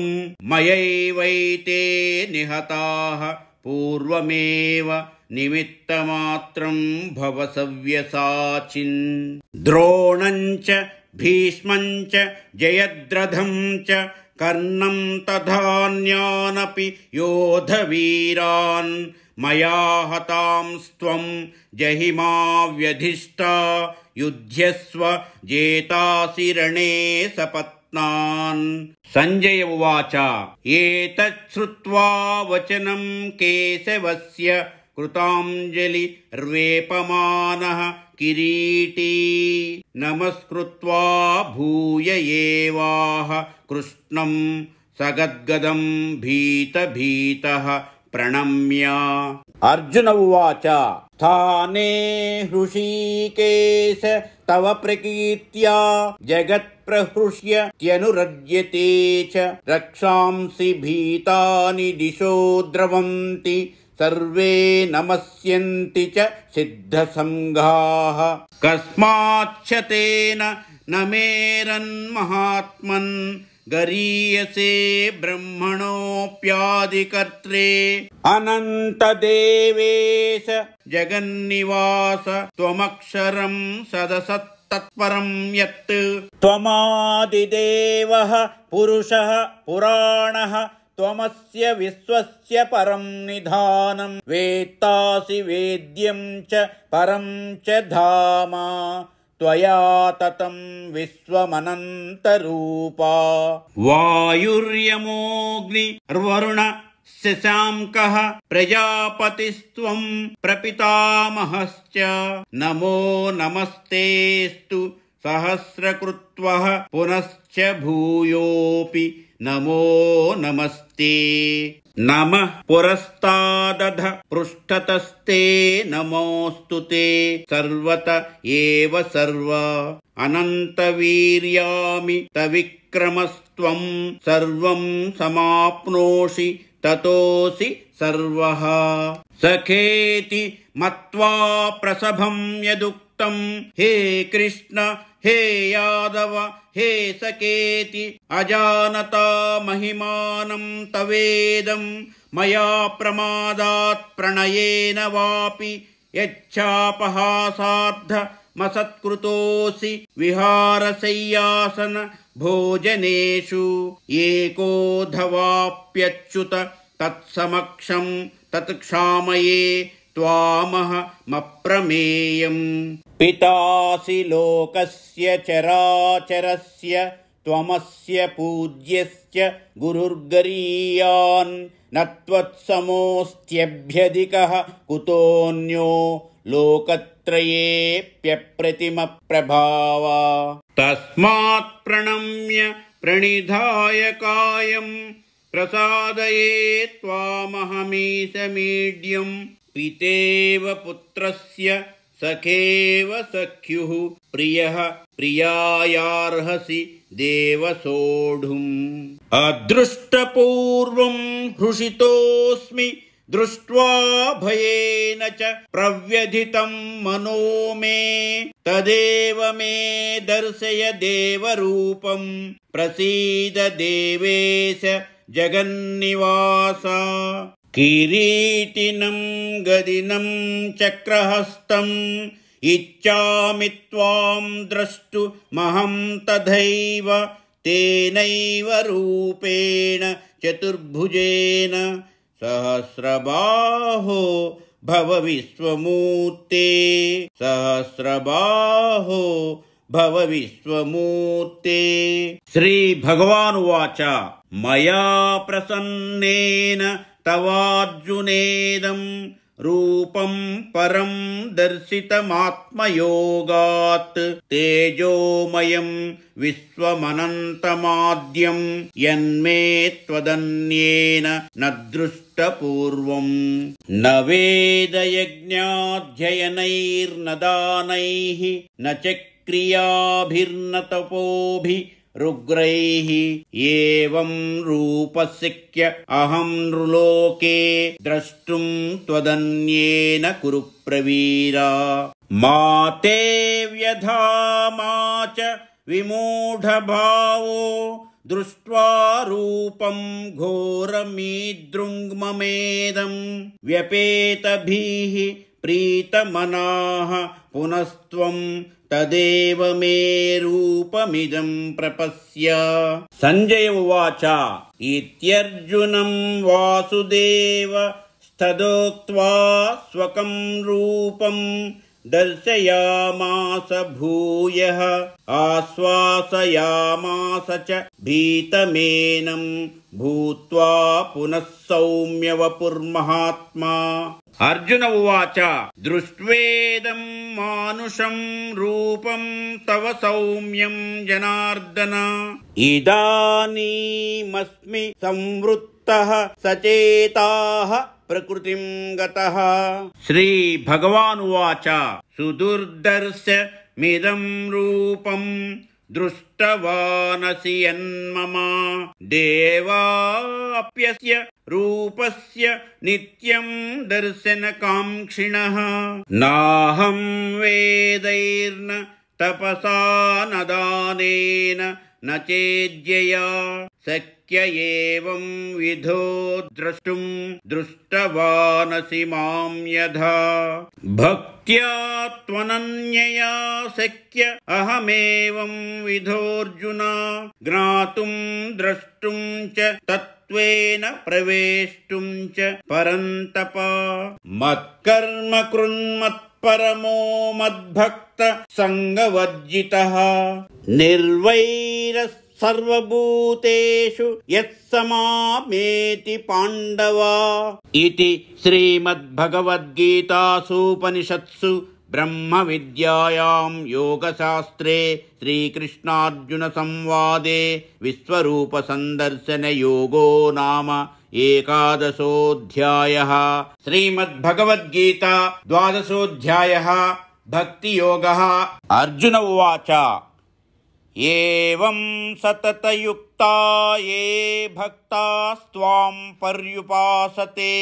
मयैवैते निहताः पूर्वमेव निमित्तमात्रं भव सव्यसाचिन् द्रोणञ्च भीष्मञ्च जयद्रथं च कर्णं तथान्यानपि योधवीरान् मया हतांस्त्वं जहिमा व्यधिष्ठा युध्यस्व जेतासि रणे सपत्नान्। संजय उवाच एतत् श्रुत्वा वचनं केशवस्य कृताञ्जलिर्वेपमानः किरीटी नमस्कृत्वा भूय एवाह कृष्णं सगद्गदं भीतः प्रणम्य। अर्जुन उवाच स्थाने हृषीकेश तव प्रकीर्त्या जगत्प्रहृष्यत्यनुरज्यते च रक्षांसि भीतानि दिशो द्रवन्ति सर्वे नमस्यन्ति च सिद्धसङ्घाः कस्माच्च तेन न मेरन्महात्मन् गरीयसे ब्रह्मणोऽप्यादिकर्त्रे अनन्तदेवेश जगन्निवास त्वमक्षरं सदसत्तत्परं यत् त्वमादिदेवः पुरुषः पुराणः त्वमस्य विश्वस्य परं निधानं वेत्तासि वेद्यं च परं च धाम त्वया ततं विश्वमनन्तरूपा वायुर्यमोऽग्निर्वरुण शशाङ्कः प्रजापतिस्त्वं प्रपितामहश्च नमो नमस्तेऽस्तु सहस्रकृत्वः पुनश्च भूयोऽपि नमो नमस्ते नमः पुरस्तादध पृष्ठतस्ते नमोऽस्तु ते सर्वत एव सर्व अनन्तवीर्यामि तविक्रमस्त्वं सर्वं समाप्नोषि ततोऽसि सर्वः। सखेति मत्वा प्रसभं यदुक्तं हे कृष्ण हे यादव हे सखेति अजानता महिमानं तवेदं मया प्रमादात् प्रणयेन वापि यच्छापहासार्धमसत्कृतोऽसि विहारशय्यासन भोजनेषु एकोऽधवाप्यच्युत तत्समक्षं तत्क्षामये त्वामहमप्रमेयम्। पितासि लोकस्य चराचरस्य त्वमस्य पूज्यस्य गुरुर्गरीयान् न त्वत्समोऽस्त्यभ्यधिकः कुतोऽन्यो लोकत्रयेऽप्यप्रतिमप्रभाव। तस्मात् प्रणम्य प्रणिधाय कायं प्रसादये त्वामहमीशमीड्यं। पितेव पुत्रस्य सखेव सख्युः प्रियः प्रियायार्हसि देव सोढुम्। अदृष्टपूर्वं हृषितोऽस्मि दृष्ट्वा भयेन च प्रव्यथितं मनो मे। तदेव मे दर्शय देवरूपं प्रसीद देवेश जगन्निवास। किरीटिनं गदिनं चक्रहस्तम् इच्छामि त्वां द्रष्टुमहं तथैव। तेनैव रूपेण चतुर्भुजेन सहस्रबाहो भव विश्वमूर्ते। सहस्रबाहो भव विश्वमूर्ते। श्री भगवानुवाच मया प्रसन्नेन तवार्जुनेदं रूपं परं दर्शितमात्मयोगात्। तेजोमयं विश्वमनन्तमाद्यं यन्मे त्वदन्येन न दृष्टपूर्वम्। न वेदयज्ञाध्ययनैर्न दानैः न च क्रियाभिर्न तपोभिरुग्रैः। एवं रूपशक्य अहं नृलोके द्रष्टुं त्वदन्येन कुरु प्रवीरा। मा ते व्यथा मा च विमूढभावो दृष्ट्वा रूपं घोरमीदृङ्ममेदं। व्यपेतभिः प्रीतमनाः पुनस्त्वं तदेव मे रूपमिदं प्रपश्य। संजय उवाच इत्यर्जुनं वासुदेव स्तदोक्त्वा स्वकं रूपं दर्शयामास भूयः। आश्वासयामास च भीतमेनं भूत्वा पुनः सौम्य वपुर्महात्मा। अर्जुन उवाच दृष्ट्वेदं मानुषं रूपं तव सौम्यं जनार्दन। इदानीमस्मि संवृत्तः सचेताः प्रकृतिं गतः। श्री भगवानुवाच सुदुर्दर्शमिदं रूपं दृष्टवानसि यन्मम। देवाप्यस्य रूपस्य नित्यं दर्शनकाङ्क्षिणः। नाहं वेदैर्न तपसा न दानेन न चेज्यया शक्य एवं विधो द्रष्टुं। दृष्टवानसि मां यथा भक्त्या त्वनन्यया शक्य अहमेवं विधोऽर्जुन। ज्ञातुं द्रष्टुं च तत्त्वेन प्रवेष्टुं च परन्तप। मत्कर्म कृन्मत्परमो मद्भक्त संगवर्जितः। निर्वैरः सर्वभूतेषु यत्समामेति पाण्डव। इति श्रीमद्भगवद्गीतासूपनिषत्सु ब्रह्मविद्यायां योगशास्त्रे श्रीकृष्णार्जुनसंवादे विश्वरूपसन्दर्शनयोगो नाम 11 श्रीमद्भगवद्गीता 12 भक्तियोगः। अर्जुन उवाच एवं सततयुक्ता ये भक्तास्त्वां पर्युपासते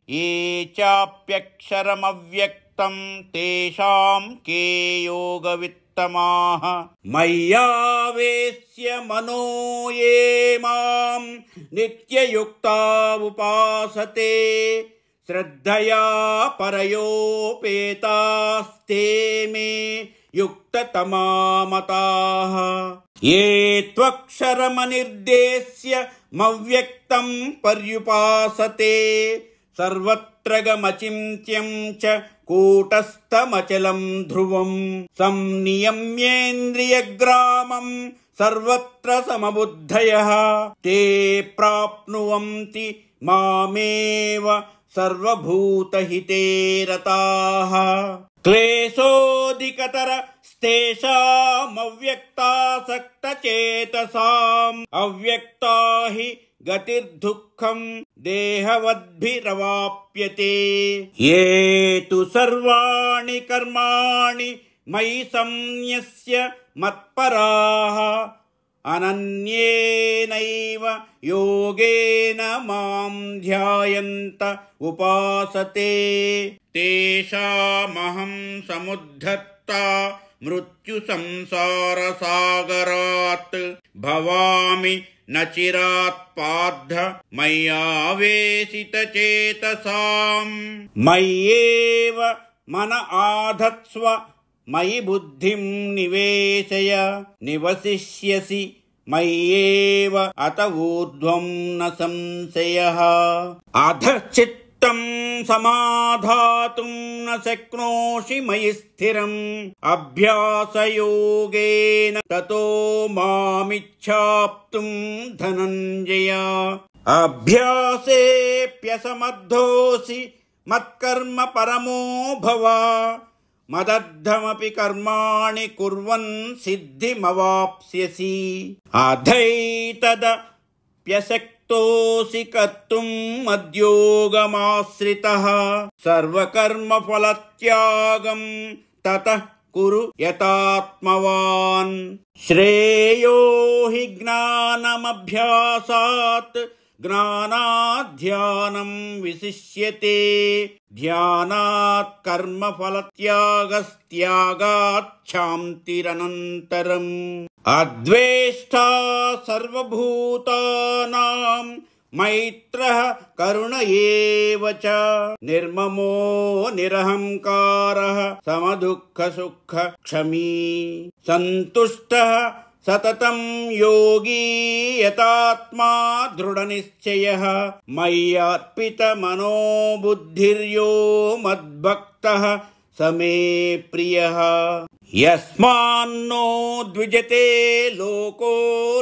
ये चाप्यक्षरमव्यक्तं तेषां के योगवित्तमाः मय्यावेश्य मनो ये मां नित्ययुक्ता उपासते श्रद्धया परयोपेतास्ते मे युक्ततमा मताः ये त्वक्षरमनिर्देश्य मव्यक्तं पर्युपासते सर्वत्र गमचिन्त्यं च कूटस्थमचलं ध्रुवं संनियम्येन्द्रियग्रामं सर्वत्र समबुद्धयः ते प्राप्नुवन्ति मामेव सर्वभूतहिते रताः क्लेशोऽधिकतरस्तेषामव्यक्तासक्तचेतसाम् अव्यक्ता हि गतिर्दुःखं देहवद्भिरवाप्यते ये तु सर्वाणि कर्माणि मयि संन्यस्य मत्पराः अनन्येनैव योगेन मां ध्यायन्त उपासते तेषामहं समुद्धर्ता मृत्युसंसारसागरात् भवामि न चिरात् पार्थ मय्यावेशितचेतसाम् मय्येव मन आधत्स्व मयि बुद्धिं निवेशय निवसिष्यसि मय्येव अत ऊर्ध्वं न संशयः अधश्चित्तं समाधातुं न शक्नोषि मयि स्थिरम् अभ्यासयोगेन ततो मामिच्छाप्तुं धनञ्जय अभ्यासेऽप्यसमर्थोऽसि मत्कर्म परमो भव मदद्धमपि कर्माणि कुर्वन् सिद्धिमवाप्स्यसि अधैतदप्यशक्तोऽसि कर्तुम् मद्योगमाश्रितः सर्वकर्मफलत्यागं ततः कुरु यतात्मवान् श्रेयो हि ज्ञानमभ्यासात् ज्ञानात् ध्यानं विशिष्यते ध्यानात् कर्मफलत्यागस्त्यागात् क्षान्तिरनन्तरम् अद्वेष्टा सर्वभूतानां मैत्रः करुण एव च निर्ममो निरहङ्कारः समदुःखसुख क्षमी सन्तुष्टः सततं योगी यतात्मा दृढनिश्चयः मय्यर्पितमनो बुद्धिर्यो मद्भक्तः स मे प्रियः यस्मान्नो द्विजते लोको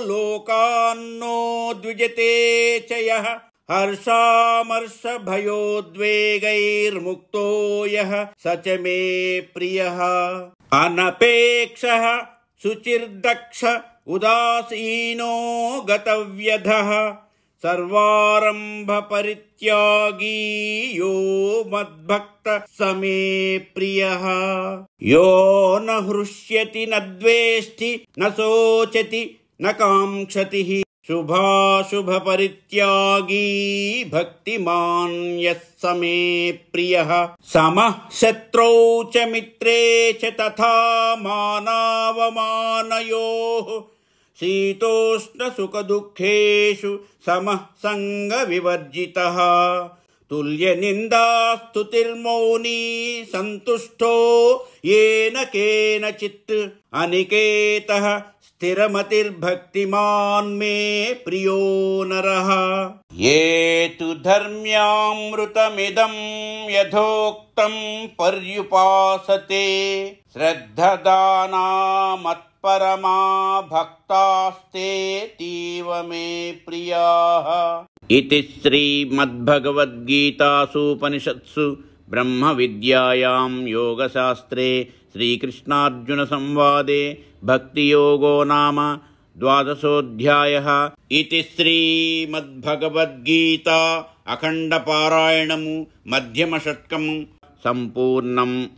लोकान्नो द्विजते च यः हर्षामर्षभयोद्वेगैर्मुक्तो यः स च मे प्रियः अनपेक्षः शुचिर्दक्ष उदासीनो गतव्यधः सर्वारंभ परित्यागी यो मद्भक्त स मे प्रियः यो न हृष्यति न द्वेष्टि न शोचति न काङ्क्षति शुभाशुभ परित्यागी भक्तिमान् यः स मे प्रियः समः शत्रौ च मित्रे च तथा मानावमानयोः शीतोष्ण सुख दुःखेषु समः संगविवर्जितः तुल्य निंदा स्तुतिर्मौनी संतुष्टो येन केनचित् अनिकेतः स्थिरमतिर्भक्तिमान् मे प्रियो नरः ये तु धर्म्यामृतमिदं यथोक्तं पर्युपासते श्रद्धदानामत्परमा भक्तास्तेतीव मे प्रियाः। इति श्रीमद्भगवद्गीतासूपनिषत्सु ब्रह्मविद्यायां योगशास्त्रे श्रीकृष्णार्जुनसंवादे भक्तियोगो नाम द्वादशोऽध्यायः। इति श्रीमद्भगवद्गीता अखण्डपारायणमु मध्यमषट्कम् सम्पूर्णम्।